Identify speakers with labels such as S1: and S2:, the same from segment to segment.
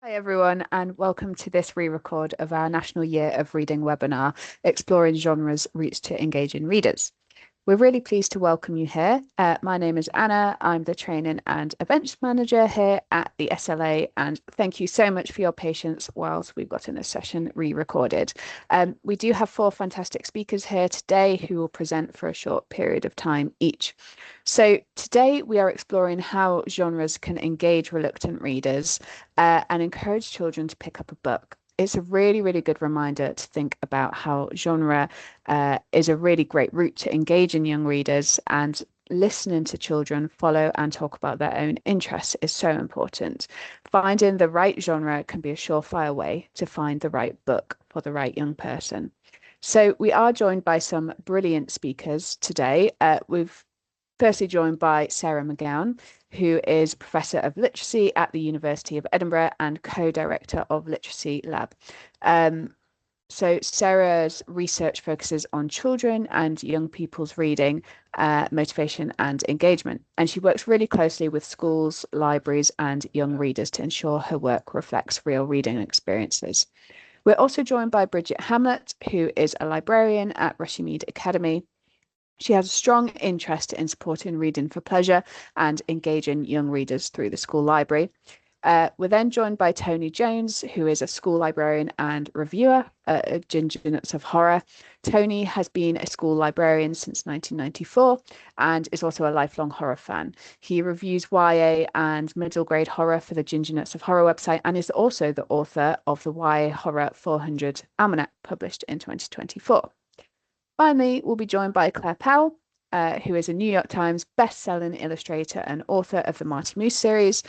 S1: Hi everyone, and welcome to this re-record of our National Year of Reading webinar, Exploring Genres, Routes to Engaging Readers. We're really pleased to welcome you here. My name is Anna. I'm the Training and Events Manager here at the SLA, and thank you so much for your patience whilst we've gotten this session re-recorded. We do have 4 fantastic speakers here today who will present for a short period of time each. So today we are exploring how genres can engage reluctant readers and encourage children to pick up a book. It's a really, really good reminder to think about how genre is a really great route to engage in young readers, and listening to children follow and talk about their own interests is so important. Finding the right genre can be a surefire way to find the right book for the right young person. So we are joined by some brilliant speakers today. We've firstly joined by Sarah McGowan, who is Professor of Literacy at the University of Edinburgh and Co-Director of Literacy Lab. So Sarah's research focuses on children and young people's reading, motivation and engagement. And she works really closely with schools, libraries and young readers to ensure her work reflects real reading experiences. We're also joined by Bridget Hamlet, who is a librarian at Rushmead Academy. She has a strong interest in supporting reading for pleasure and engaging young readers through the school library. We're then joined by Tony Jones, who is a school librarian and reviewer at Ginger Nuts of Horror. Tony has been a school librarian since 1994 and is also a lifelong horror fan. He reviews YA and middle grade horror for the Ginger Nuts of Horror website and is also the author of the YA Horror 400 Almanac, published in 2024. Finally, we'll be joined by Claire Powell, who is a New York Times best-selling illustrator and author of the Marty Moose series.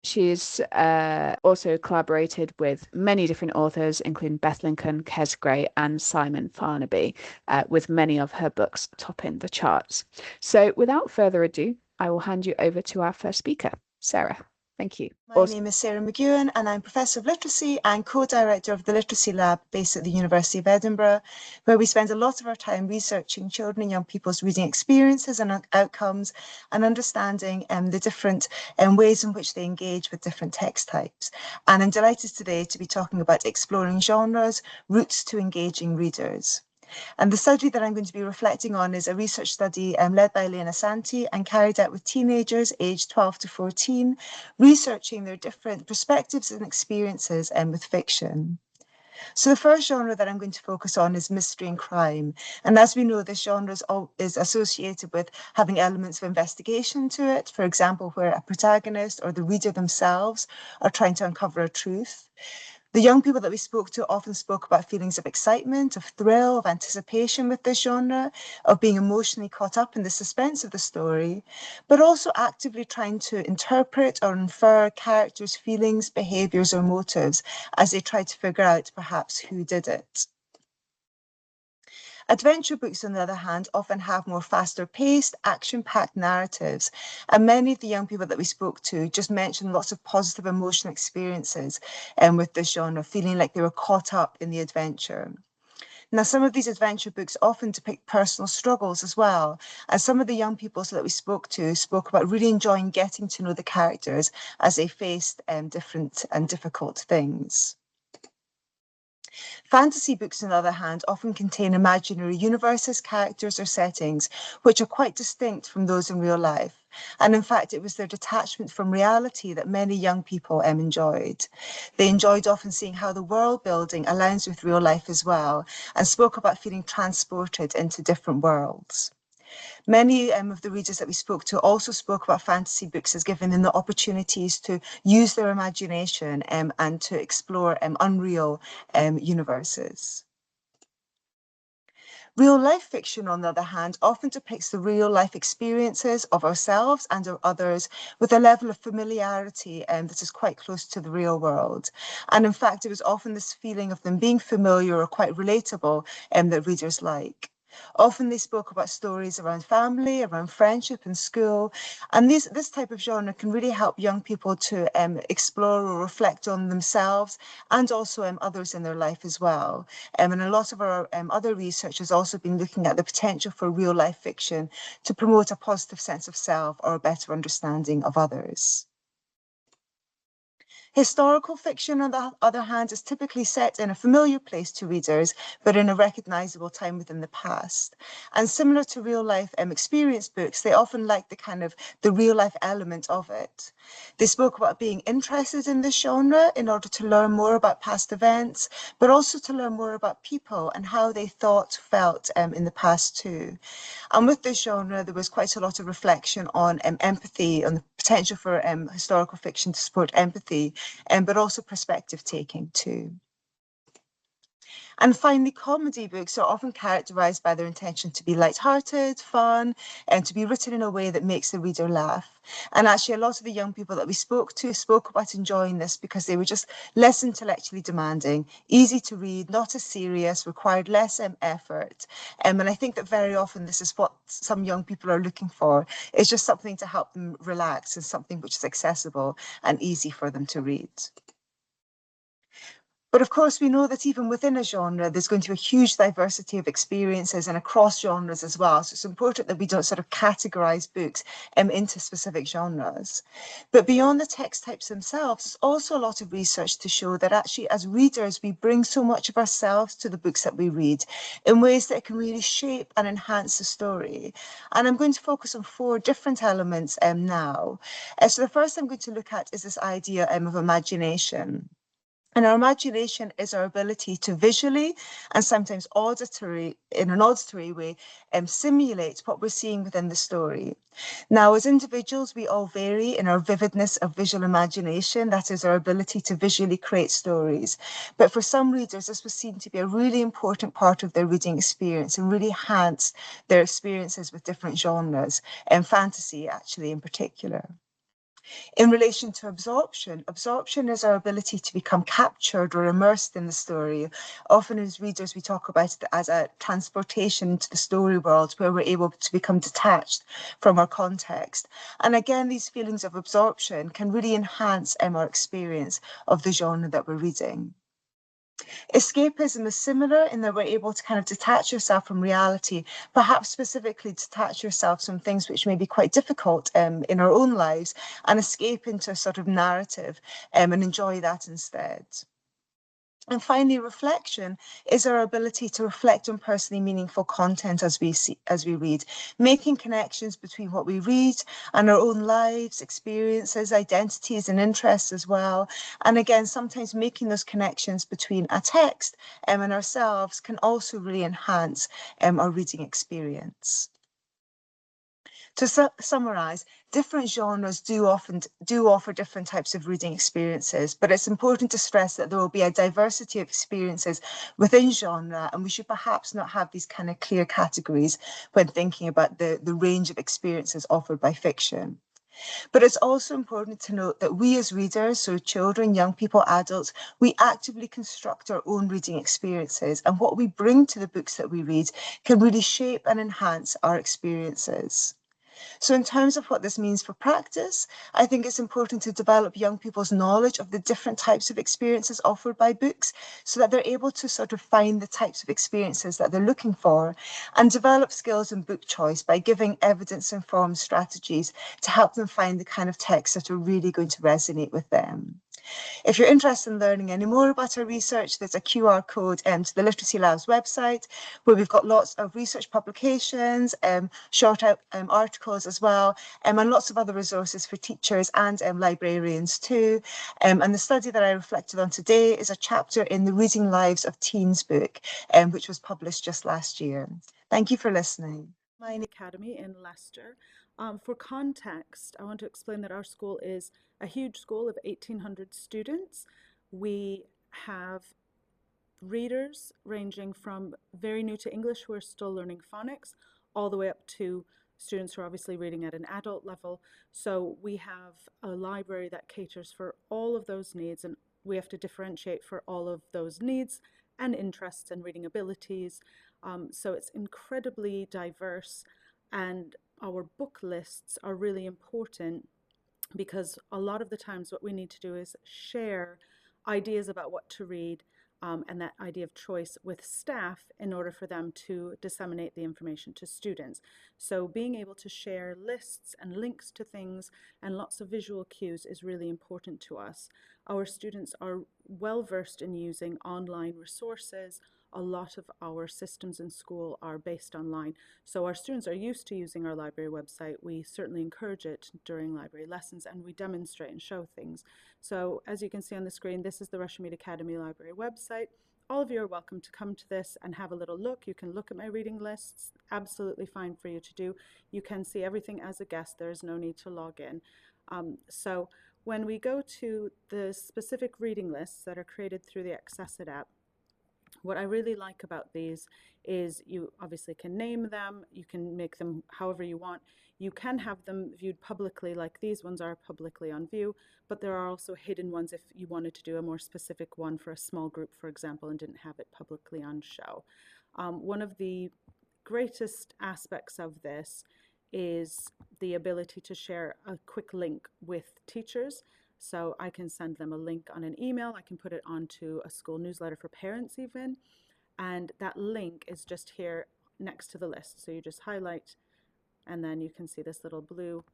S1: She's also collaborated with many different authors, including Beth Lincoln, Kes Gray, and Simon Farnaby, with many of her books topping the charts. So without further ado, I will hand you over to our first speaker, Sarah. Thank you.
S2: My name is Sarah McGowan and I'm Professor of Literacy and Co-Director of the Literacy Lab based at the University of Edinburgh, where we spend a lot of our time researching children and young people's reading experiences and outcomes and understanding the different ways in which they engage with different text types. And I'm delighted today to be talking about exploring genres, routes to engaging readers. And the study that I'm going to be reflecting on is a research study led by Elena Santi and carried out with teenagers aged 12 to 14, researching their different perspectives and experiences with fiction. So the first genre that I'm going to focus on is mystery and crime. And as we know, this genre is associated with having elements of investigation to it, for example, where a protagonist or the reader themselves are trying to uncover a truth. The young people that we spoke to often spoke about feelings of excitement, of thrill, of anticipation with this genre, of being emotionally caught up in the suspense of the story, but also actively trying to interpret or infer characters' feelings, behaviours, or motives as they try to figure out perhaps who did it. Adventure books, on the other hand, often have more faster-paced, action-packed narratives, and many of the young people that we spoke to just mentioned lots of positive emotional experiences with this genre, feeling like they were caught up in the adventure. Now, some of these adventure books often depict personal struggles as well, and some of the young people that we spoke to spoke about really enjoying getting to know the characters as they faced different and difficult things. Fantasy books, on the other hand, often contain imaginary universes, characters, or settings, which are quite distinct from those in real life. And in fact, it was their detachment from reality that many young people enjoyed. They enjoyed often seeing how the world building aligns with real life as well, and spoke about feeling transported into different worlds. Many of the readers that we spoke to also spoke about fantasy books as giving them the opportunities to use their imagination and to explore unreal universes. Real life fiction, on the other hand, often depicts the real life experiences of ourselves and of others with a level of familiarity that is quite close to the real world. And in fact, it was often this feeling of them being familiar or quite relatable that readers like. Often they spoke about stories around family, around friendship and school. And this type of genre can really help young people to explore or reflect on themselves and also others in their life as well. And a lot of our other research has also been looking at the potential for real life fiction to promote a positive sense of self or a better understanding of others. Historical fiction, on the other hand, is typically set in a familiar place to readers, but in a recognizable time within the past. And similar to real life experience books, they often like the real life element of it. They spoke about being interested in this genre in order to learn more about past events, but also to learn more about people and how they thought, felt in the past too. And with this genre, there was quite a lot of reflection on empathy, on the potential for historical fiction to support empathy, but also perspective taking too. And finally, comedy books are often characterized by their intention to be light-hearted, fun, and to be written in a way that makes the reader laugh. And actually, a lot of the young people that we spoke to spoke about enjoying this because they were just less intellectually demanding, easy to read, not as serious, required less effort. And I think that very often this is what some young people are looking for. It's just something to help them relax and something which is accessible and easy for them to read. But of course, we know that even within a genre, there's going to be a huge diversity of experiences and across genres as well. So it's important that we don't sort of categorize books into specific genres. But beyond the text types themselves, there's also a lot of research to show that actually, as readers, we bring so much of ourselves to the books that we read in ways that can really shape and enhance the story. And I'm going to focus on four different elements now. So the first I'm going to look at is this idea of imagination. And our imagination is our ability to visually and sometimes in an auditory way, simulate what we're seeing within the story. Now, as individuals, we all vary in our vividness of visual imagination. That is our ability to visually create stories. But for some readers, this was seen to be a really important part of their reading experience and really enhance their experiences with different genres, and fantasy actually in particular. In relation to absorption, absorption is our ability to become captured or immersed in the story. Often as readers, we talk about it as a transportation into the story world where we're able to become detached from our context. And again, these feelings of absorption can really enhance our experience of the genre that we're reading. Escapism is similar in that we're able to kind of detach yourself from reality, perhaps specifically detach yourself from things which may be quite difficult in our own lives and escape into a sort of narrative and enjoy that instead. And finally, reflection is our ability to reflect on personally meaningful content as we read, making connections between what we read and our own lives, experiences, identities, and interests as well. And again, sometimes making those connections between a text and ourselves can also really enhance our reading experience. To summarize, different genres do offer different types of reading experiences, but it's important to stress that there will be a diversity of experiences within genre, and we should perhaps not have these kind of clear categories when thinking about the range of experiences offered by fiction. But it's also important to note that we as readers, so children, young people, adults, we actively construct our own reading experiences, and what we bring to the books that we read can really shape and enhance our experiences. So in terms of what this means for practice, I think it's important to develop young people's knowledge of the different types of experiences offered by books so that they're able to sort of find the types of experiences that they're looking for and develop skills in book choice by giving evidence-informed strategies to help them find the kind of texts that are really going to resonate with them. If you're interested in learning any more about our research, there's a QR code to the Literacy Lab's website where we've got lots of research publications, short articles as well, and lots of other resources for teachers and librarians too. And the study that I reflected on today is a chapter in the Reading Lives of Teens book, which was published just last year. Thank you for listening.
S3: Academy in Leicester. For context, I want to explain that our school is a huge school of 1,800 students. We have readers ranging from very new to English who are still learning phonics, all the way up to students who are obviously reading at an adult level. So we have a library that caters for all of those needs, and we have to differentiate for all of those needs and interests and reading abilities. So it's incredibly diverse, and our book lists are really important because a lot of the times what we need to do is share ideas about what to read, and that idea of choice with staff in order for them to disseminate the information to students. So being able to share lists and links to things and lots of visual cues is really important to us. Our students are well versed in using online resources. A lot of our systems in school are based online. So our students are used to using our library website. We certainly encourage it during library lessons, and we demonstrate and show things. So as you can see on the screen, this is the Russian Mead Academy library website. All of you are welcome to come to this and have a little look. You can look at my reading lists, absolutely fine for you to do. You can see everything as a guest. There is no need to log in. So when we go to the specific reading lists that are created through the Accessit app, what I really like about these is you obviously can name them, you can make them however you want. You can have them viewed publicly, like these ones are publicly on view, but there are also hidden ones if you wanted to do a more specific one for a small group, for example, and didn't have it publicly on show. One of the greatest aspects of this is the ability to share a quick link with teachers. So I can send them a link on an email. I can put it onto a school newsletter for parents even. And that link is just here next to the list. So you just highlight, and then you can see this little blue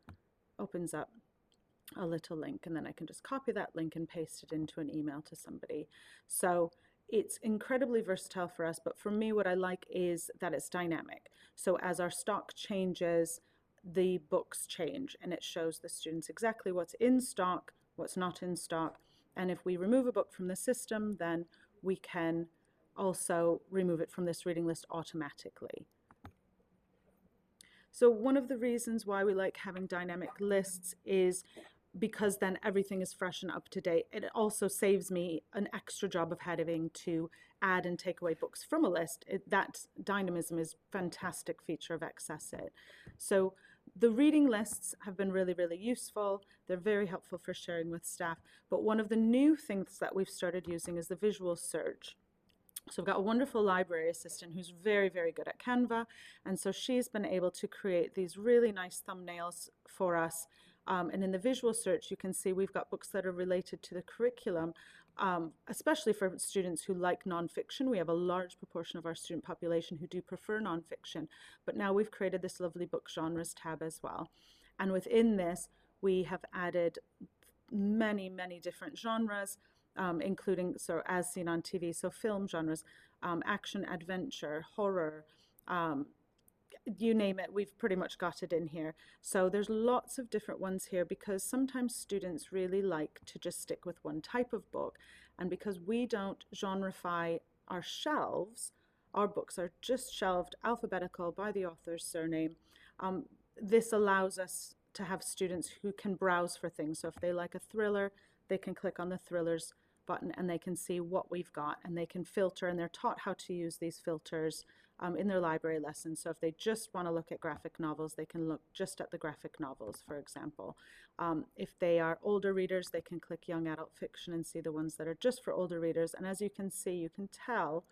S3: opens up a little link, and then I can just copy that link and paste it into an email to somebody. So it's incredibly versatile for us, but for me, what I like is that it's dynamic. So as our stock changes, the books change, and it shows the students exactly what's in stock, what's not in stock. And if we remove a book from the system, then we can also remove it from this reading list automatically. So one of the reasons why we like having dynamic lists is because then everything is fresh and up to date. It also saves me an extra job of having to add and take away books from a list. That dynamism is a fantastic feature of Accessit. So the reading lists have been really, really useful. They're very helpful for sharing with staff. But one of the new things that we've started using is the visual search. So I've got a wonderful library assistant who's very, very good at Canva. And so she's been able to create these really nice thumbnails for us. And in the visual search, you can see we've got books that are related to the curriculum, especially for students who like nonfiction. We have a large proportion of our student population who do prefer nonfiction. But now we've created this lovely book genres tab as well. And within this, we have added many, many different genres. Including, so as seen on TV, so film genres, action, adventure, horror, you name it, we've pretty much got it in here. So there's lots of different ones here because sometimes students really like to just stick with one type of book. And because we don't genreify our shelves, our books are just shelved alphabetical by the author's surname. This allows us to have students who can browse for things. So if they like a thriller, they can click on the thrillers button and they can see what we've got, and they can filter, and they're taught how to use these filters in their library lessons. So if they just want to look at graphic novels, they can look just at the graphic novels, for example. If they are older readers, they can click young adult fiction and see the ones that are just for older readers. And as you can see, you can tell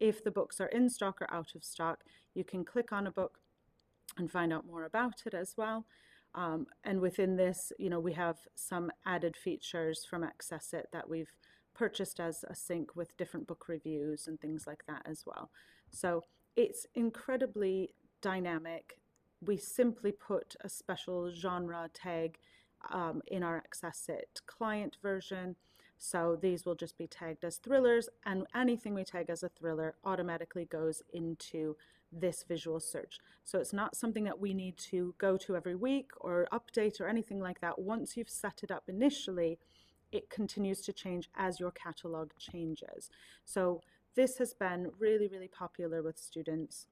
S3: if the books are in stock or out of stock. You can click on a book and find out more about it as well. And within this, we have some added features from Accessit that we've purchased as a sync with different book reviews and things like that as well. So it's incredibly dynamic. We simply put a special genre tag in our Accessit client version. So these will just be tagged as thrillers, and anything we tag as a thriller automatically goes into this visual search. So it's not something that we need to go to every week or update or anything like that. Once you've set it up initially, it continues to change as your catalog changes. So this has been really, really popular with students.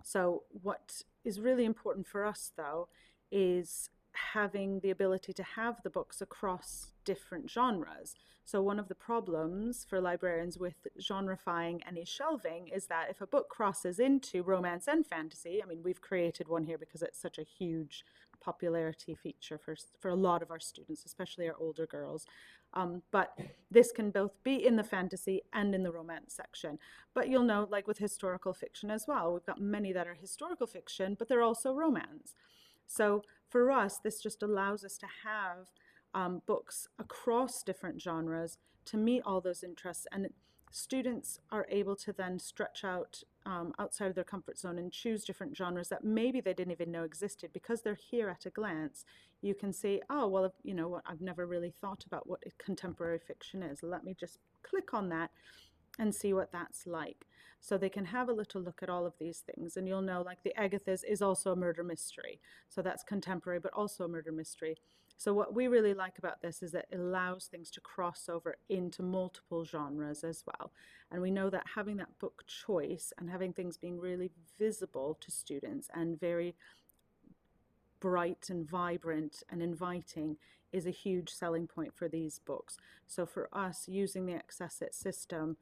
S3: So what is really important for us, though, is having the ability to have the books across different genres. So one of the problems for librarians with genreifying any shelving is that if a book crosses into romance and fantasy, I mean, we've created one here because it's such a huge popularity feature for a lot of our students, especially our older girls. But this can both be in the fantasy and in the romance section. But you'll know, like with historical fiction as well, we've got many that are historical fiction, but they're also romance. So for us, this just allows us to have books across different genres to meet all those interests. And students are able to then stretch out outside of their comfort zone and choose different genres that maybe they didn't even know existed. Because they're here at a glance, you can say, oh, well, you know what, I've never really thought about what contemporary fiction is. Let me just click on that and see what that's like. So they can have a little look at all of these things, and you'll know, like, the Agathis is also a murder mystery. So that's contemporary, but also a murder mystery. So what we really like about this is that it allows things to cross over into multiple genres as well. And we know that having that book choice and having things being really visible to students and very bright and vibrant and inviting is a huge selling point for these books. So for us, using the Accessit system,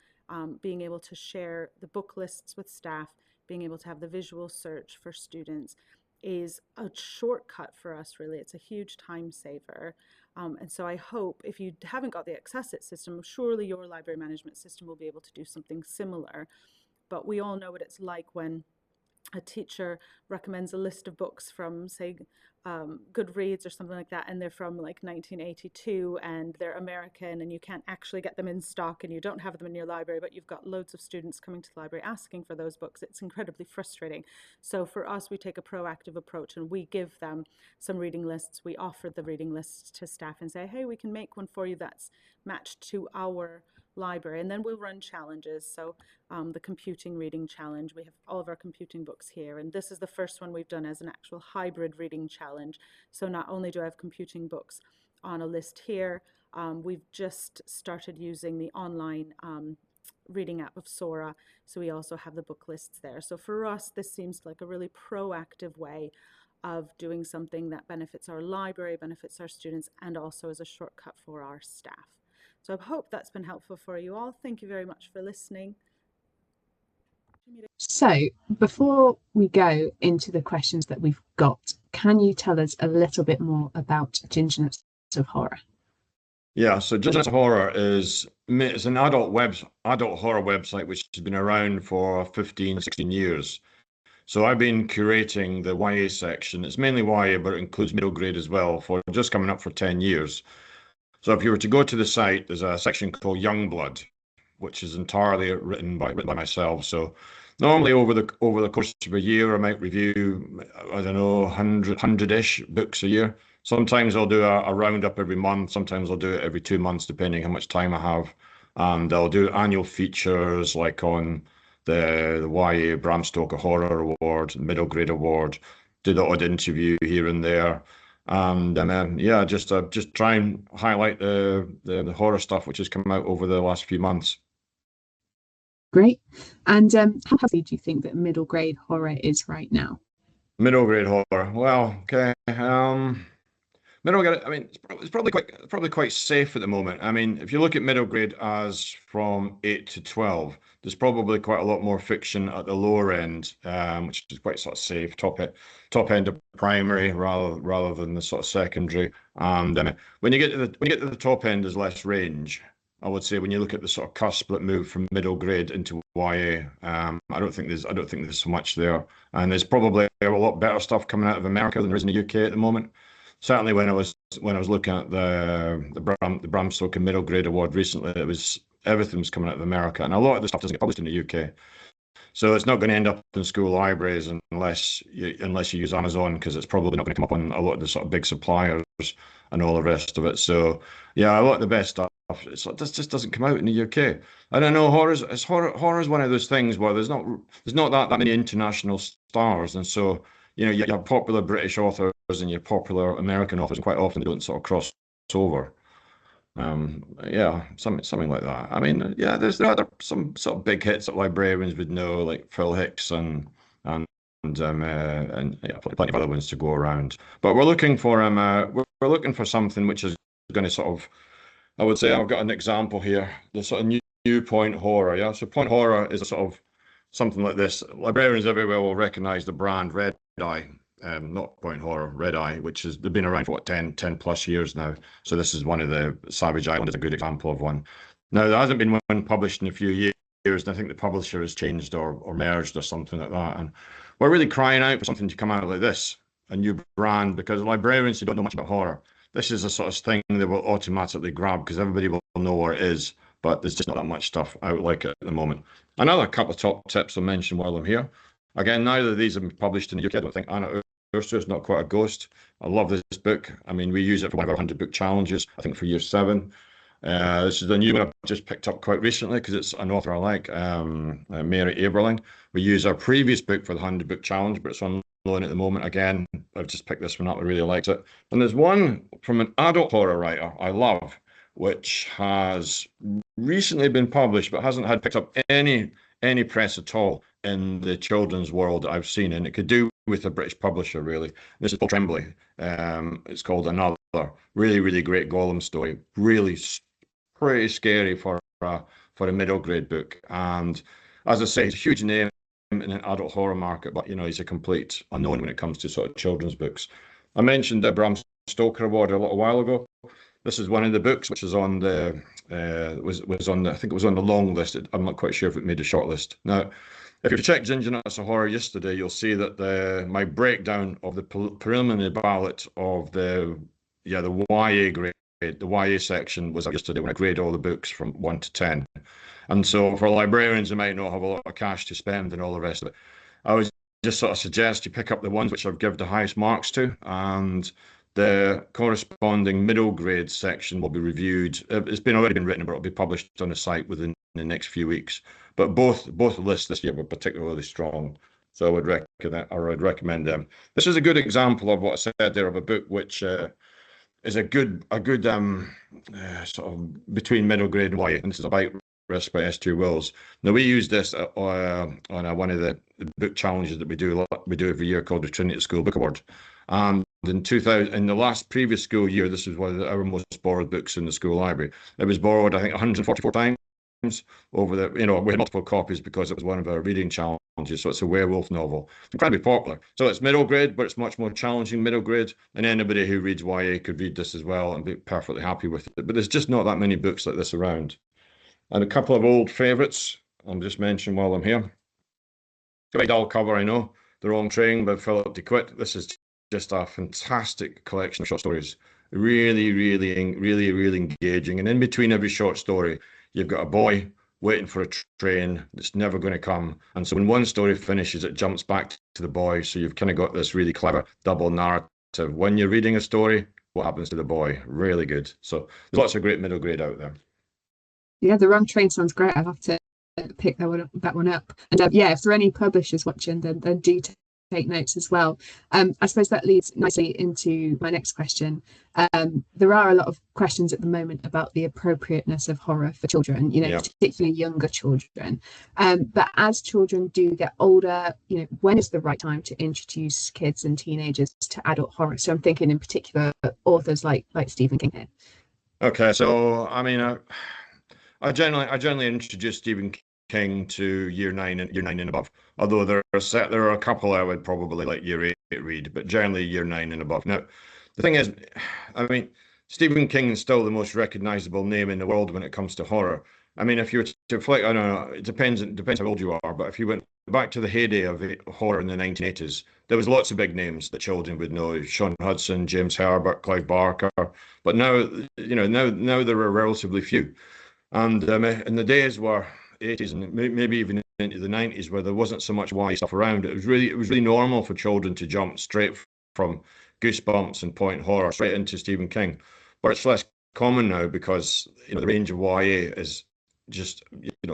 S3: being able to share the book lists with staff, being able to have the visual search for students is a shortcut for us, really. It's a huge time saver. And so I hope, if you haven't got the Accessit system, surely your library management system will be able to do something similar. But we all know what it's like when a teacher recommends a list of books from, say, Goodreads or something like that, and they're from like 1982 and they're American, and you can't actually get them in stock and you don't have them in your library, but you've got loads of students coming to the library asking for those books. It's incredibly frustrating. So for us, we take a proactive approach and we give them some reading lists. We offer the reading lists to staff and say, hey, we can make one for you that's matched to our library, and then we'll run challenges. So the computing reading challenge, we have all of our computing books here, and this is the first one we've done as an actual hybrid reading challenge. So not only do I have computing books on a list here, we've just started using the online reading app of Sora, so we also have the book lists there. So for us, this seems like a really proactive way of doing something that benefits our library, benefits our students, and also is a shortcut for our staff. So I hope that's been helpful for you all. Thank you very much for listening.
S1: So before we go into the questions that we've got, can you tell us a little bit more about Gingernets of Horror?
S4: Yeah, so Gingernets of Horror is it's an adult horror website which has been around for 15, 16 years. So I've been curating the YA section. It's mainly YA, but it includes middle grade as well, for just coming up for 10 years. So if you were to go to the site, there's a section called Youngblood, which is entirely written by myself. So normally over the course of a year, I might review, I don't know, 100-ish books a year. Sometimes I'll do a roundup every month. Sometimes I'll do it every 2 months, depending how much time I have. And I'll do annual features like on the YA Bram Stoker Horror Award, Middle Grade Award, do the odd interview here and there. And yeah, just try and highlight the horror stuff which has come out over the last few months.
S1: Great. And how heavy do you think that middle grade horror is right now?
S4: Middle grade horror. Well, okay. Middle grade, I mean, it's probably quite safe at the moment. I mean, if you look at middle grade as from 8 to 12, there's probably quite a lot more fiction at the lower end, which is quite sort of safe, top end of primary rather than the sort of secondary. And when you get to the top end, there's less range. I would say when you look at the sort of cusp that move from middle grade into YA, I don't think there's so much there. And there's probably a lot better stuff coming out of America than there is in the UK at the moment. Certainly, when I was looking at the Bram Stoker Middle Grade Award recently, everything was coming out of America, and a lot of the stuff doesn't get published in the UK. So it's not going to end up in school libraries unless you use Amazon, because it's probably not going to come up on a lot of the sort of big suppliers and all the rest of it. So yeah, a lot of the best stuff, this just doesn't come out in the UK. I don't know. Horror is one of those things where there's not that many international stars, and so you know, you have popular British authors and your popular American authors, and quite often they don't sort of cross over. Yeah, something like that. I mean, yeah, there are some sort of big hits that librarians would know, like Phil Hicks and yeah, plenty of other ones to go around. But we're looking for we're looking for something which is going to sort of, I would say, I've got an example here, the sort of new point horror. Yeah, so point horror is a sort of something like this. Librarians everywhere will recognize the brand Red Eye. Not Point Horror, Red Eye, they've been around for what, 10 plus years now. So this is one of the Savage Island is a good example of one. Now there hasn't been one published in a few years, and I think the publisher has changed or merged or something like that. And we're really crying out for something to come out like this, a new brand, because librarians who don't know much about horror, this is a sort of thing they will automatically grab because everybody will know where it is, but there's just not that much stuff out like it at the moment. Another couple of top tips I'll mention while I'm here. Again, neither of these have been published in the UK. I don't think Anna Ursa is not quite a ghost. I love this book. I mean, we use it for one of our 100 book challenges, I think for year 7. This is the new one I've just picked up quite recently because it's an author I like, Mary Aberling. We use our previous book for the 100 book challenge, but it's on loan at the moment. Again, I've just picked this one up. I really liked it. And there's one from an adult horror writer I love, which has recently been published but hasn't had picked up any press at all in the children's world that I've seen, and it could do with a British publisher really. This is Paul Tremblay. It's called Another. Really great Golem story. Really pretty scary for a middle grade book. And as I say, he's a huge name in an adult horror market, but he's a complete unknown when it comes to sort of children's books. I mentioned the Bram Stoker Award a little while ago. This is one of the books which is on the was on the, I think it was on the long list. I'm not quite sure if it made a short list. Now, if you check Ginger Nuts of Horror yesterday, you'll see that my breakdown of the preliminary ballot of the YA grade, the YA section was up yesterday when I graded all the books from 1 to 10. And so for librarians who might not have a lot of cash to spend and all the rest of it, I would just sort of suggest you pick up the ones which I've given the highest marks to, and the corresponding middle grade section will be reviewed. It's already been written, but it'll be published on the site within the next few weeks. But both lists this year were particularly strong, so I would recommend them. This is a good example of what I said there, of a book which is a good sort of between middle grade and YA. And this is a Bite Risk by S.T. Wills. Now we use this on one of the book challenges that we do every year called the Trinity School Book Award. And in the last previous school year, this was one of our most borrowed books in the school library. It was borrowed, I think, 144 times over we had multiple copies because it was one of our reading challenges. So it's a werewolf novel. It's incredibly popular. So it's middle grade, but it's much more challenging middle grade. And anybody who reads YA could read this as well and be perfectly happy with it. But there's just not that many books like this around. And a couple of old favourites I'll just mention while I'm here. Very dull cover, I know. The Wrong Train by Philip DeQuitt. This is just a fantastic collection of short stories. Really engaging. And in between every short story, you've got a boy waiting for a train that's never going to come. And so when one story finishes, it jumps back to the boy. So you've kind of got this really clever double narrative. When you're reading a story, what happens to the boy? Really good. So there's lots of great middle grade out there.
S1: Yeah, The Wrong Train sounds great. I'll have to pick that one up. And yeah, if there are any publishers watching, then do take notes as well. I suppose that leads nicely into my next question. There are a lot of questions at the moment about the appropriateness of horror for children, particularly younger children. But as children do get older, when is the right time to introduce kids and teenagers to adult horror? So I'm thinking in particular authors like Stephen King here.
S4: Okay, so I mean, I generally introduce Stephen King to year 9 and above. Although there are a couple I would probably like year 8 read, but generally year 9 and above. Now, the thing is, I mean, Stephen King is still the most recognizable name in the world when it comes to horror. I mean, if you were to reflect, I don't know, it depends how old you are, but if you went back to the heyday of horror in the 1980s, there was lots of big names that children would know: Sean Hudson, James Herbert, Clive Barker. But now, now there are relatively few. And in the days where 80s and maybe even into the 90s, where there wasn't so much YA stuff around, it was really normal for children to jump straight from Goosebumps and point horror straight into Stephen King. But it's less common now because the range of YA is just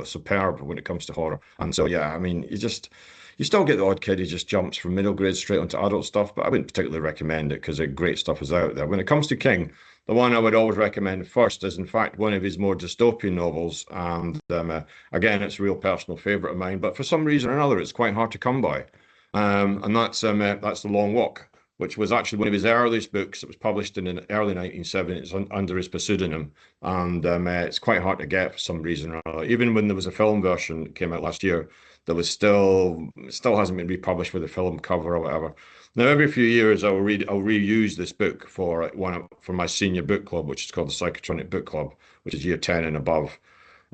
S4: superb when it comes to horror. And so yeah, I mean, you still get the odd kid who just jumps from middle grade straight onto adult stuff, but I wouldn't particularly recommend it because great stuff is out there. When it comes to King, the one I would always recommend first is, in fact, one of his more dystopian novels. And again, it's a real personal favourite of mine, but for some reason or another, it's quite hard to come by. And that's The Long Walk, which was actually one of his earliest books. It was published in the early 1970s under his pseudonym. And it's quite hard to get for some reason or another. Even when there was a film version that came out last year, there was still hasn't been republished with a film cover or whatever. Now, every few years, I'll reuse this book for my senior book club, which is called the Psychotronic Book Club, which is year 10 and above.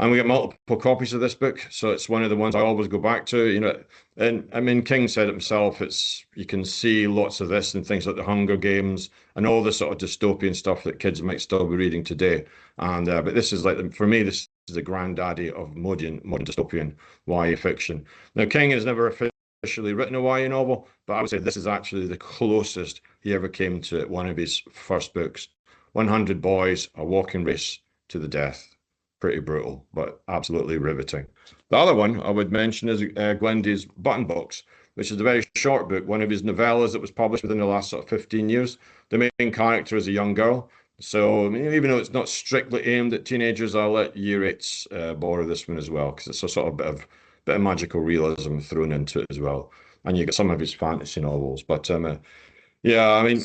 S4: And we get multiple copies of this book, so it's one of the ones I always go back to. You know, and I mean, King said it himself. It's you can see lots of this in things like the Hunger Games and all the sort of dystopian stuff that kids might still be reading today. And but this is like for me, this is the granddaddy of modern dystopian YA fiction. Now, King has never officially written a YA novel, but I would say this is actually the closest he ever came to one of his first books. 100 Boys, A Walking Race to the Death. Pretty brutal, but absolutely riveting. The other one I would mention is Glendy's Button Box, which is a very short book, one of his novellas that was published within the last sort of 15 years. The main character is a young girl. So I mean, even though it's not strictly aimed at teenagers, I'll let year eights borrow this one as well, because it's a sort of bit of magical realism thrown into it as well. And you get some of his fantasy novels. But yeah, I mean,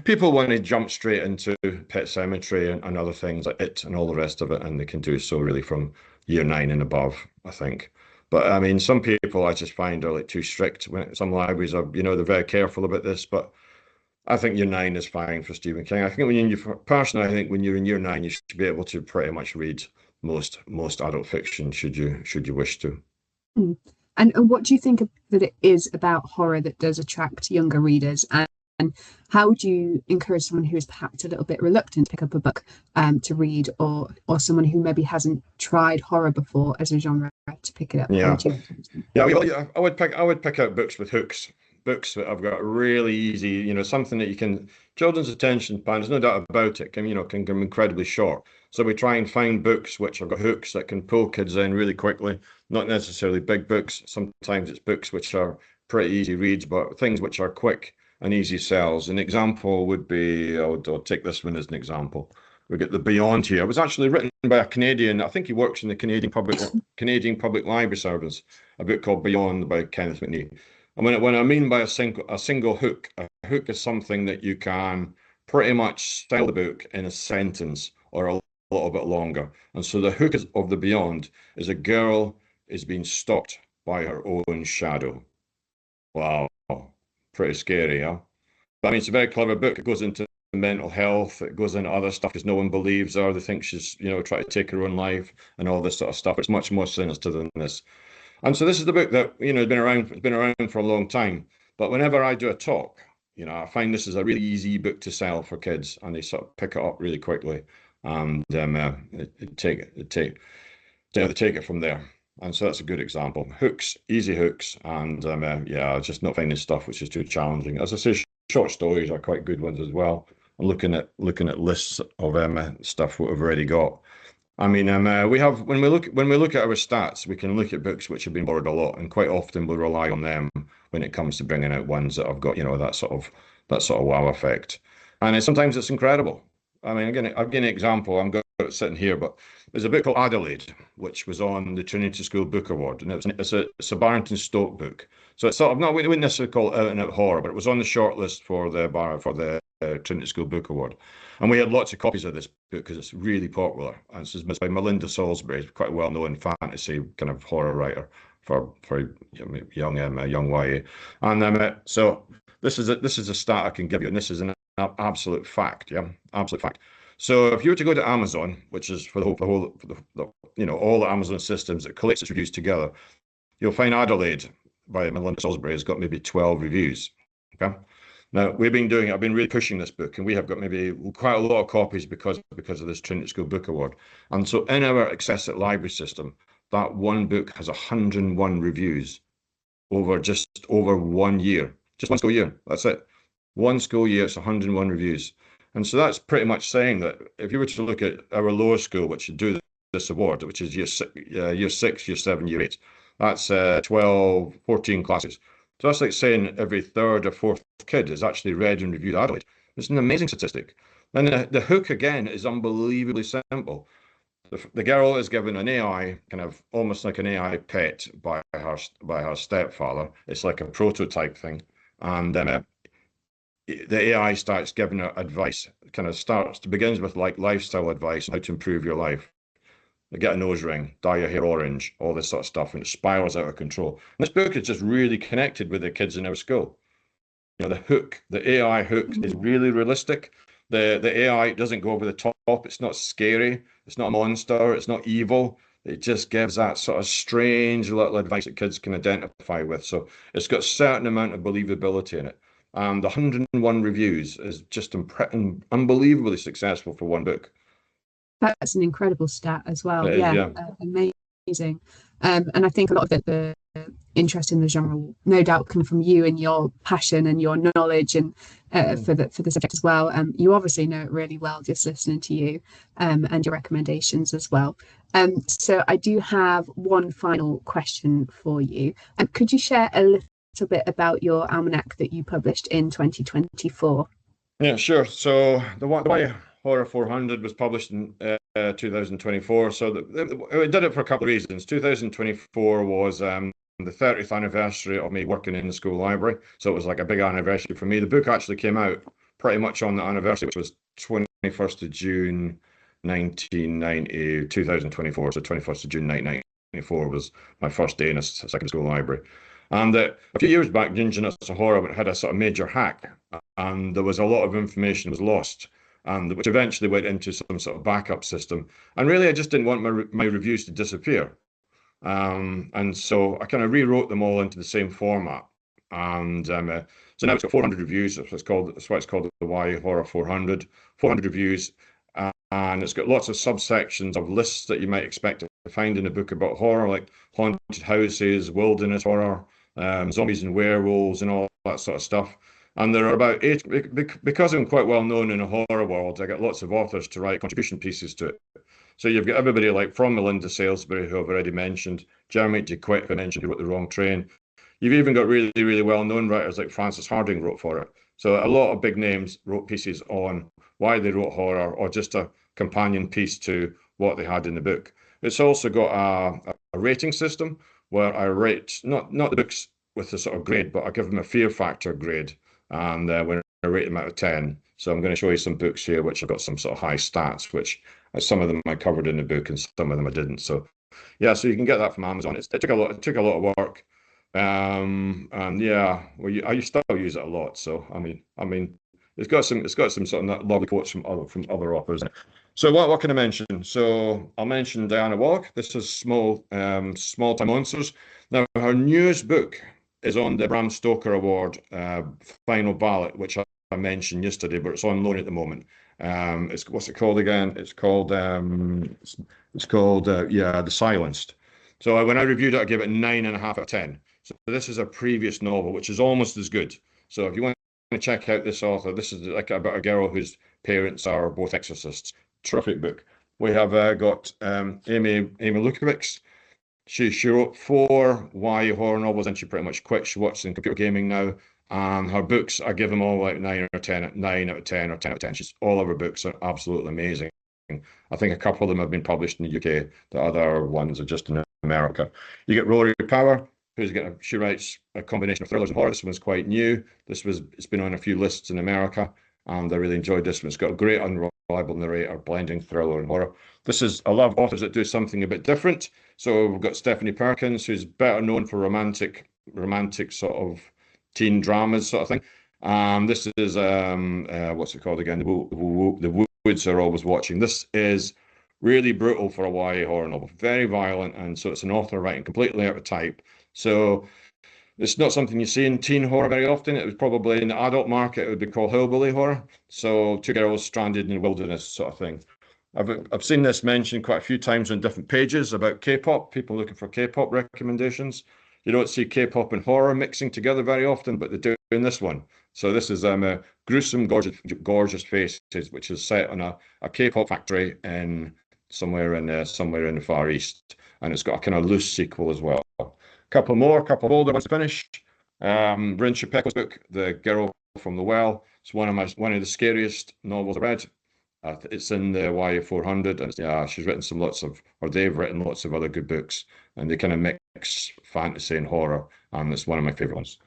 S4: people want to jump straight into Pet Sematary and other things like It and all the rest of it, and they can do so really from year 9 and above, I think. But I mean, some people I just find are like too strict. Some libraries are, you know, they're very careful about this, but I think year 9 is fine for Stephen King. I think personally, I think when you're in year 9, you should be able to pretty much read most adult fiction, should you wish to.
S1: Mm. And what do you think that it is about horror that does attract younger readers? And how would you encourage someone who is perhaps a little bit reluctant to pick up a book to read, or someone who maybe hasn't tried horror before as a genre to pick it up?
S4: Yeah, yeah. I would pick out books with hooks, books that have got really easy, you know, something that you can. Children's attention span, there's no doubt about it, can come incredibly short. So we try and find books which have got hooks that can pull kids in really quickly. Not necessarily big books. Sometimes it's books which are pretty easy reads, but things which are quick and easy sells. An example would be, I'll take this one as an example. We get The Beyond here. It was actually written by a Canadian. I think he works in the Canadian Public Library Service. A book called Beyond by Kenneth McNee. And when I mean by a single hook, a hook is something that you can pretty much sell the book in a sentence or a little bit longer. And so the hook of The Beyond is a girl is being stalked by her own shadow. Wow, pretty scary, yeah? But I mean, it's a very clever book. It goes into mental health, it goes into other stuff because no one believes her. They think she's, you know, trying to take her own life and all this sort of stuff. It's much more sinister than this. And so this is the book that, you know, it's been around for a long time. But whenever I do a talk, you know, I find this is a really easy book to sell for kids, and they sort of pick it up really quickly, and they take it from there. And so that's a good example. Hooks, easy hooks, and yeah, just not finding stuff which is too challenging. As I say, short stories are quite good ones as well. And looking at lists of stuff what we've already got. I mean, we have when we look at our stats, we can look at books which have been borrowed a lot, and quite often we rely on them when it comes to bringing out ones that have got, you know, that sort of wow effect. And sometimes it's incredible. I mean, again, I'll give an example. I'm got it sitting here, but there's a book called Adelaide, which was on the Trinity School Book Award, and it's a Barrington Stoke book. So it's sort of we wouldn't necessarily call it out and out horror, but it was on the shortlist for the Trinity School Book Award. And we had lots of copies of this book because it's really popular. And this is by Melinda Salisbury, quite a well-known fantasy kind of horror writer for young YA. And so this is a stat I can give you, and this is an absolute fact, yeah, absolute fact. So if you were to go to Amazon, which is for you know, all the Amazon systems that collects its reviews together, you'll find Adelaide by Melinda Salisbury has got maybe 12 reviews. Okay. Now, I've been really pushing this book, and we have got maybe quite a lot of copies because of this Trinity School Book Award. And so in our Accessit library system, that one book has 101 reviews just over 1 year, just one school year. That's it. One school year, it's 101 reviews. And so that's pretty much saying that if you were to look at our lower school, which should do this award, which is year 6, year 7, year 8, that's 12, 14 classes. So that's like saying every third or fourth kid has actually read and reviewed Adelaide. It's an amazing statistic. And the hook, again, is unbelievably simple. The girl is given an AI, kind of almost like an AI pet by her stepfather. It's like a prototype thing. And the AI starts giving her advice, begins with like lifestyle advice on how to improve your life. Get a nose ring, dye your hair orange, all this sort of stuff, and it spirals out of control. And this book is just really connected with the kids in our school. You know, the AI hook is really realistic. The AI doesn't go over the top. It's not scary. It's not a monster. It's not evil. it just gives that sort of strange little advice that kids can identify with. So it's got a certain amount of believability in it. And the 101 reviews is just unbelievably successful for one book.
S1: That's an incredible stat as well.
S4: It is,
S1: Yeah,
S4: yeah.
S1: amazing. And I think a lot of the interest in the genre will no doubt come from you and your passion and your knowledge and for the subject as well. You obviously know it really well just listening to you and your recommendations as well. So I do have one final question for you. Could you share a little bit about your almanac that you published in 2024?
S4: Yeah, sure. So the Y Horror 400 was published in 2024. So we did it for a couple of reasons. 2024 was the 30th anniversary of me working in the school library. So it was like a big anniversary for me. The book actually came out pretty much on the anniversary, which was 21st of June 1990, 2024. So 21st of June 1994 was my first day in a secondary school library. And a few years back, Ginger Nuts of Horror had a sort of major hack, and there was a lot of information was lost, and which eventually went into some sort of backup system. And really, I just didn't want my reviews to disappear. And so I kind of rewrote them all into the same format. And so now it's got 400 reviews. That's why it's called the Y Horror 400. 400 reviews, and it's got lots of subsections of lists that you might expect to find in a book about horror, like haunted houses, wilderness horror, zombies and werewolves, and all that sort of stuff. And there are about 8, because I'm quite well known in the horror world, I get lots of authors to write contribution pieces to it. So you've got everybody like from Melinda Salisbury, who I've already mentioned, Jeremy DeQuitt, who I mentioned, who wrote The Wrong Train. You've even got really, really well-known writers like Frances Harding wrote for it. So a lot of big names wrote pieces on why they wrote horror, or just a companion piece to what they had in the book. It's also got a rating system where I rate not the books with a sort of grade, but I give them a fear factor grade, and when I rate them out of 10. So I'm going to show you some books here which have got some sort of high stats, which some of them I covered in the book and some of them I didn't. So yeah, so you can get that from Amazon. It took a lot of work. And yeah, well, I still use it a lot. So I mean, it's got some sort of lovely quotes from other authors. So what can I mention? So I'll mention Diana Wallach. This is Small Time Monsters. Now her newest book is on the Bram Stoker Award final ballot, which I mentioned yesterday, but it's on loan at the moment. What's it called again? It's called The Silenced. So when I reviewed it, I gave it 9.5 out of 10. So this is a previous novel, which is almost as good. So if you want to check out this author, this is like about a girl whose parents are both exorcists. Terrific book. We have got Amy Lukovics. She wrote 4 YA horror novels, and she pretty much quit. She works in computer gaming now. And her books, I give them all like 9 or 10, 9 out of 10 or 10 out of 10. All of her books are absolutely amazing. I think a couple of them have been published in the UK. The other ones are just in America. You get Rory Power, she writes a combination of thrillers and horror. This one's quite new. It's been on a few lists in America, and I really enjoyed this one. It's got a great unreliable narrator, blending thriller and horror. I love authors that do something a bit different. So we've got Stephanie Perkins, who's better known for romantic sort of teen dramas sort of thing. This is what's it called again? The Woods Are Always Watching. This is really brutal for a YA horror novel, very violent, and so it's an author writing completely out of type. So it's not something you see in teen horror very often. It was probably in the adult market, it would be called hillbilly horror. So 2 girls stranded in the wilderness sort of thing. I've seen this mentioned quite a few times on different pages about K-pop, people looking for K-pop recommendations. You don't see K-pop and horror mixing together very often, but they do in this one. So this is a gruesome, gorgeous faces, which is set on a K-pop factory in somewhere in the Far East, and it's got a kind of loose sequel as well. Couple of older ones to finish. Bryn Chapek's book, The Girl from the Well. It's one of the scariest novels I read. It's in the YA 400, and they've written lots of other good books, and they kind of mix fantasy and horror, and it's one of my favorite ones.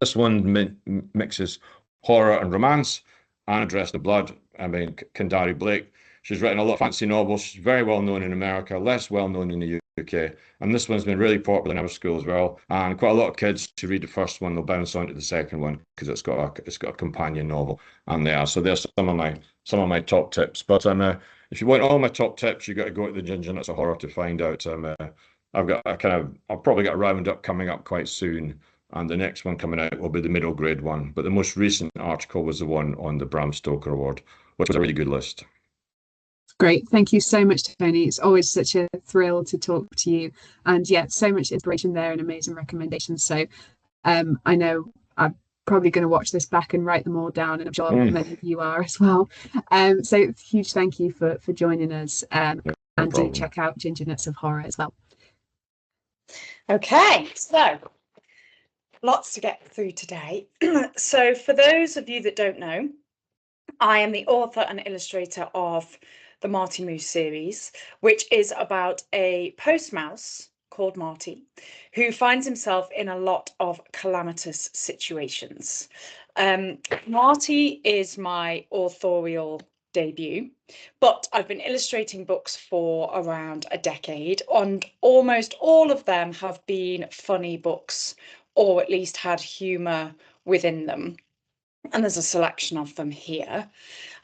S4: This one mixes horror and romance. Anna Dressed in Blood. Kendari Blake. She's written a lot of fantasy novels. She's very well known in America, less well known in the UK. And this one's been really popular in our school as well. And quite a lot of kids who read the first one, they'll bounce on to the second one because it's got a companion novel. And so there's some of my top tips. But if you want all my top tips, you got to go to the Ginger Nuts of Horror to find out. I've probably got a roundup coming up quite soon. And the next one coming out will be the middle grade one. But the most recent article was the one on the Bram Stoker Award, which was a really good list.
S1: Great. Thank you so much, Tony. It's always such a thrill to talk to you. And yeah, so much inspiration there and amazing recommendations. So I know I'm probably going to watch this back and write them all down, and I'm sure many of you are as well. So huge thank you for joining us. And do check out Ginger Nuts of Horror as well.
S5: Okay, so lots to get through today. So for those of you that don't know, I am the author and illustrator of the Marty Moose series, which is about a post mouse called Marty, who finds himself in a lot of calamitous situations. Marty is my authorial debut, but I've been illustrating books for around a decade, and almost all of them have been funny books, or at least had humour within them. And there's a selection of them here.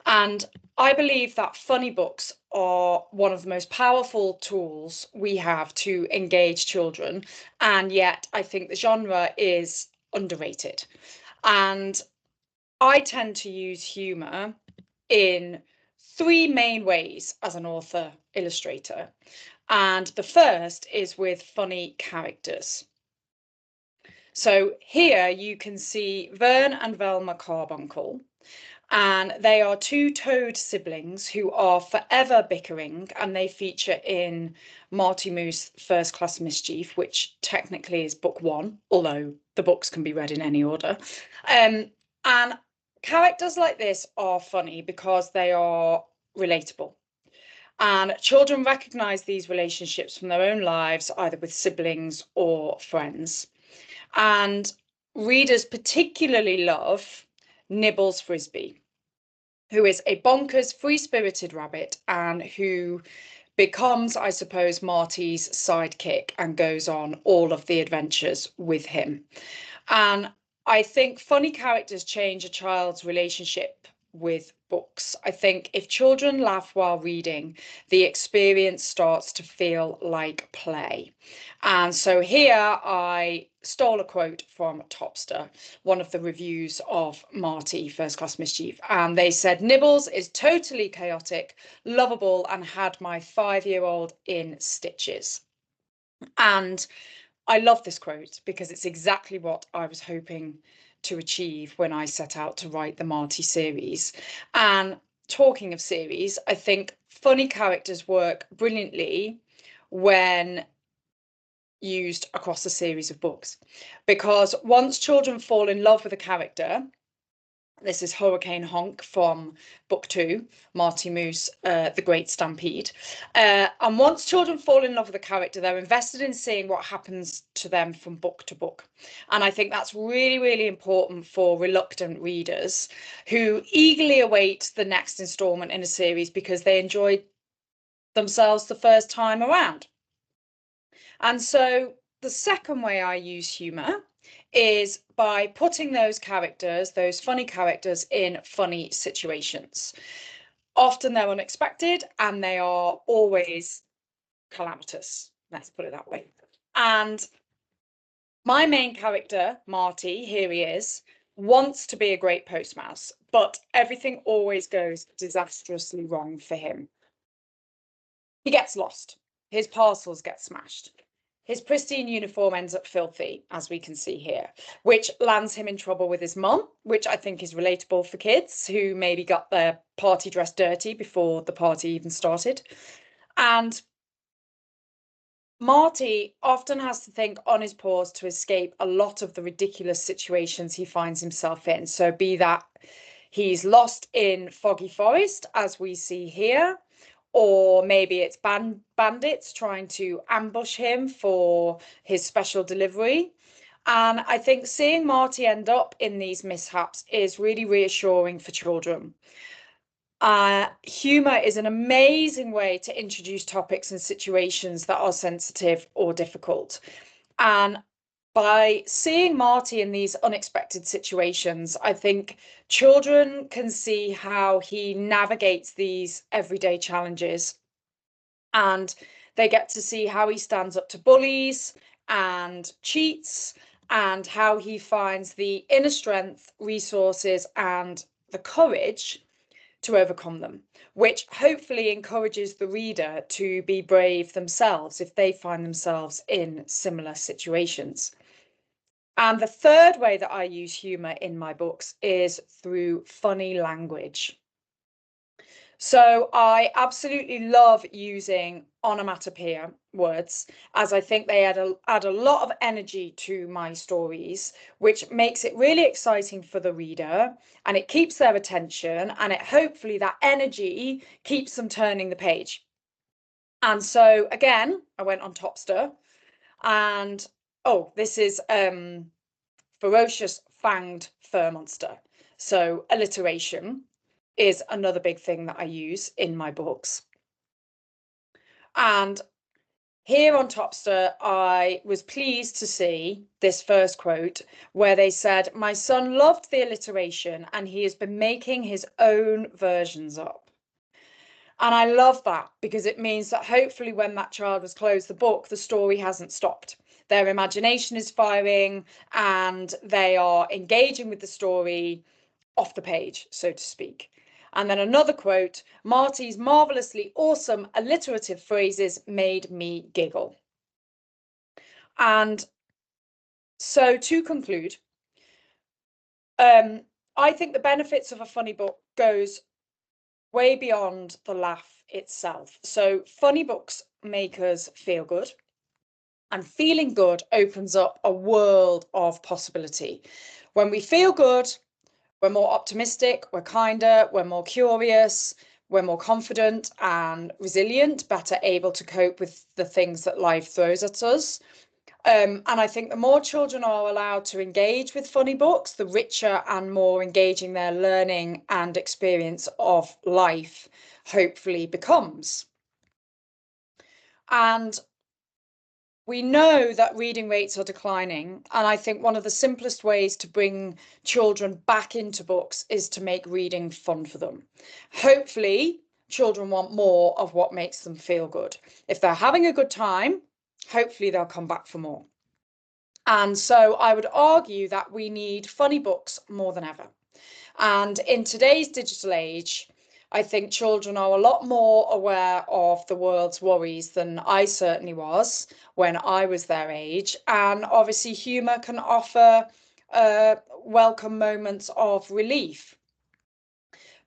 S5: And I believe that funny books are one of the most powerful tools we have to engage children. And yet I think the genre is underrated. And I tend to use humour in three main ways as an author illustrator. And the first is with funny characters. So here you can see Vern and Velma Carbuncle, and they are two toad siblings who are forever bickering, and they feature in Marty Moose First Class Mischief, which technically is book one, although the books can be read in any order. And characters like this are funny because they are relatable. And children recognise these relationships from their own lives, either with siblings or friends. And readers particularly love Nibbles Frisbee, who is a bonkers, free-spirited rabbit and who becomes, I suppose, Marty's sidekick and goes on all of the adventures with him. And I think funny characters change a child's relationship with books. I think if children laugh while reading, the experience starts to feel like play. And so here I stole a quote from Topster, one of the reviews of Marty First Class Mischief, and they said, "Nibbles is totally chaotic, lovable, and had my 5-year-old in stitches." And I love this quote because it's exactly what I was hoping to achieve when I set out to write the Marty series. And talking of series, I think funny characters work brilliantly when used across a series of books, because once children fall in love with a character, this is Hurricane Honk from book 2, Marty Moose, The Great Stampede. And once children fall in love with a character, they're invested in seeing what happens to them from book to book. And I think that's really, really important for reluctant readers who eagerly await the next installment in a series because they enjoyed themselves the first time around. And so the second way I use humour is by putting those characters, those funny characters, in funny situations. Often they're unexpected and they are always calamitous, let's put it that way. And my main character, Marty, here he is, wants to be a great post mouse, but everything always goes disastrously wrong for him. He gets lost. His parcels get smashed. His pristine uniform ends up filthy, as we can see here, which lands him in trouble with his mum, which I think is relatable for kids who maybe got their party dress dirty before the party even started. And Marty often has to think on his paws to escape a lot of the ridiculous situations he finds himself in. So be that he's lost in Foggy Forest, as we see here, or maybe it's bandits trying to ambush him for his special delivery. And I think seeing Marty end up in these mishaps is really reassuring for children. Humour is an amazing way to introduce topics and situations that are sensitive or difficult. And by seeing Marty in these unexpected situations, I think children can see how he navigates these everyday challenges, and they get to see how he stands up to bullies and cheats, and how he finds the inner strength, resources, and the courage to overcome them, which hopefully encourages the reader to be brave themselves if they find themselves in similar situations. And the third way that I use humour in my books is through funny language. So I absolutely love using onomatopoeia words, as I think they add a lot of energy to my stories, which makes it really exciting for the reader, and it keeps their attention, and it hopefully that energy keeps them turning the page. And so again, I went on Topster, and oh, this is ferocious fanged fur monster. So alliteration is another big thing that I use in my books. And here on Topster, I was pleased to see this first quote where they said, "My son loved the alliteration and he has been making his own versions up." And I love that, because it means that hopefully when that child has closed the book, the story hasn't stopped. Their imagination is firing and they are engaging with the story off the page, so to speak. And then another quote, "Marty's marvelously awesome alliterative phrases made me giggle." And so to conclude, I think the benefits of a funny book goes way beyond the laugh itself. So funny books make us feel good, and feeling good opens up a world of possibility. When we feel good, we're more optimistic, we're kinder, we're more curious, we're more confident and resilient, better able to cope with the things that life throws at us. And I think the more children are allowed to engage with funny books, the richer and more engaging their learning and experience of life hopefully becomes. And we know that reading rates are declining, and I think one of the simplest ways to bring children back into books is to make reading fun for them. Hopefully, children want more of what makes them feel good. If they're having a good time, hopefully they'll come back for more. And so I would argue that we need funny books more than ever. And in today's digital age, I think children are a lot more aware of the world's worries than I certainly was when I was their age. And obviously, humour can offer welcome moments of relief.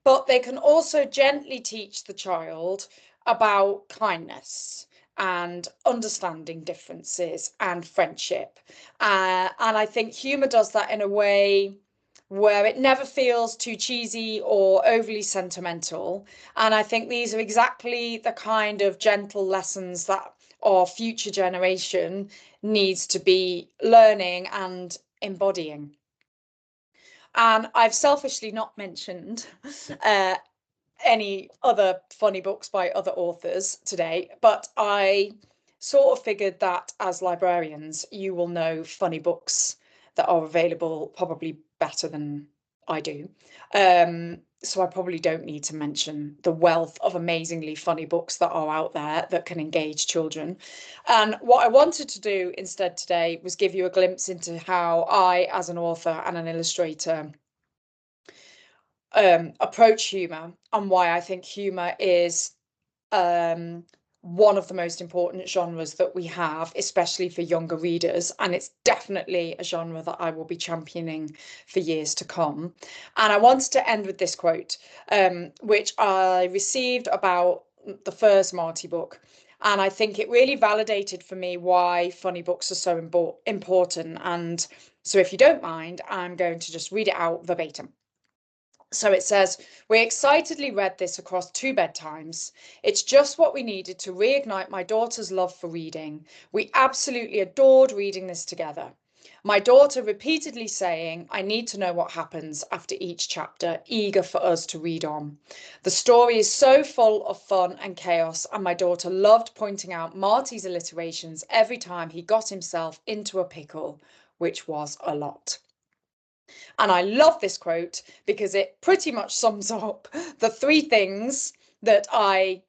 S5: But they can also gently teach the child about kindness and understanding differences and friendship. And I think humour does that in a way where it never feels too cheesy or overly sentimental. And I think these are exactly the kind of gentle lessons that our future generation needs to be learning and embodying. And I've selfishly not mentioned any other funny books by other authors today, but I sort of figured that as librarians, you will know funny books that are available probably better than I do. So I probably don't need to mention the wealth of amazingly funny books that are out there that can engage children. And what I wanted to do instead today was give you a glimpse into how I, as an author and an illustrator, approach humour, and why I think humour is one of the most important genres that we have, especially for younger readers. And it's definitely a genre that I will be championing for years to come. And I wanted to end with this quote, which I received about the first Marty book. And I think it really validated for me why funny books are so important. And so if you don't mind, I'm going to just read it out verbatim. So it says, "We excitedly read this across 2 bedtimes. It's just what we needed to reignite my daughter's love for reading. We absolutely adored reading this together. My daughter repeatedly saying, I need to know what happens after each chapter, eager for us to read on. The story is so full of fun and chaos, and my daughter loved pointing out Marty's alliterations every time he got himself into a pickle, which was a lot. And I love this quote because it pretty much sums up the three things that I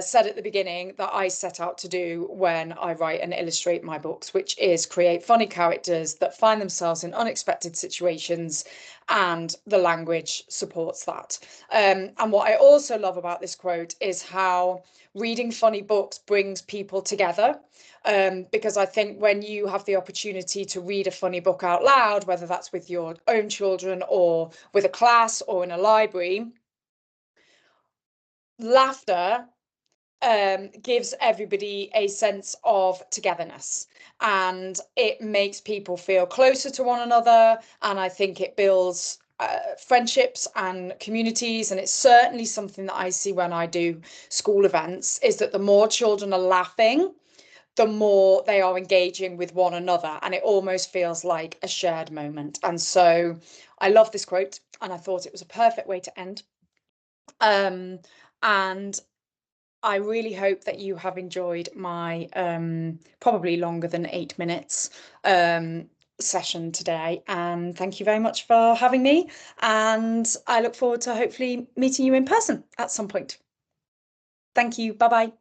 S5: said at the beginning that I set out to do when I write and illustrate my books, which is create funny characters that find themselves in unexpected situations, and the language supports that. And what I also love about this quote is how reading funny books brings people together. Because I think when you have the opportunity to read a funny book out loud, whether that's with your own children or with a class or in a library, laughter gives everybody a sense of togetherness, and it makes people feel closer to one another, and I think it builds friendships and communities. And it's certainly something that I see when I do school events, is that the more children are laughing, the more they are engaging with one another, and it almost feels like a shared moment. And so I love this quote, and I thought it was a perfect way to end. And I really hope that you have enjoyed my probably longer than 8 minutes session today. And thank you very much for having me. And I look forward to hopefully meeting you in person at some point. Thank you. Bye-bye.